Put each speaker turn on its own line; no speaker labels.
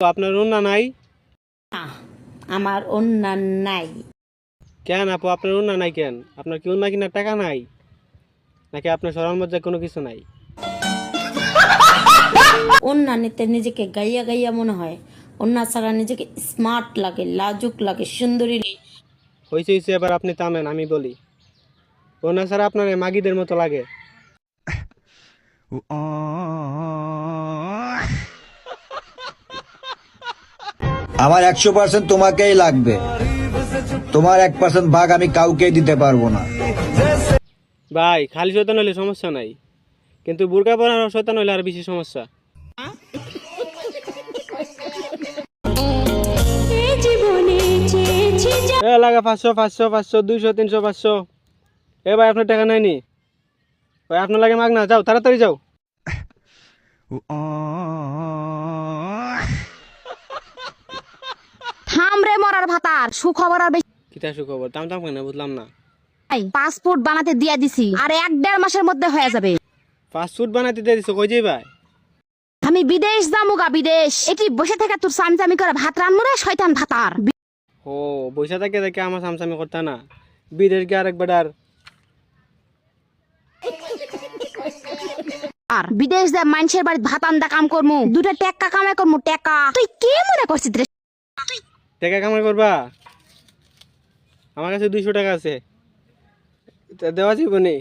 তো আপনার ওন্না নাই?
না, আমার ওন্না নাই।
কেন আপু আপনার ওন্না নাই কেন? আপনার কি ওন্না কিনার টাকা নাই, নাকি আপনার সরার মধ্যে কোনো কিছু নাই?
ওন্না নিতে নিজেকে গাইয়া গাইয়া মনে হয়, ওন্না ছাড়া নিজেকে স্মার্ট লাগে, লাজুক লাগে, সুন্দরী লাগে।
হয়েছে হয়েছে, এবার আপনি থামেন, আমি বলি। ওন্না ছাড়া আপনার এই মাগিদের মতো লাগে।
আমার 100% তোমাকেই লাগবে, তোমার 1% ভাগ আমি কাউকে দিতে পারবো না।
ভাই খালি শয়তান হলে সমস্যা নাই, কিন্তু বুরকা পরানো শয়তান হলে আর বেশি সমস্যা। এ লাগা 500 500 500 200 300 500। এ ভাই আপনার টাকা নাইনি ভাই, আপনার লাগে মাগ না, যাও তাড়াতাড়ি যাও।
থাম রে মরার ভাতার, সুখবর আর বেশি
কিতা সুখবর? দাম দাম কেন বুঝলাম না।
নাই। পাসপোর্ট বানাতে দিয়া দিছি, আর 1-1.5 মাসের মধ্যে হয়ে যাবে।
ফাস্ট ফুড বানাইতে দিয়ে দিছো, কই যাই ভাই?
আমি বিদেশ যামুগা, বিদেশ। এটি বসে থেকে তোর চামচামি করে ভাত রান্নু রে শয়তান ভাতার।
ও বৈশা থাকে দেখে আমার সামসামি করতে না, বিদেশ গিয়ে আরেক বেটার।
আর বিদেশ যা মানুষের বাড়ি ভাত আন্দা কাম করমু, 2টা টাকা কামাই করমু, টাকা। তুই কি মনে করছিস রে?
টাকা কামাই করবা? আমার কাছে 200 টাকা আছে, তা দেওয়া যাবে নি?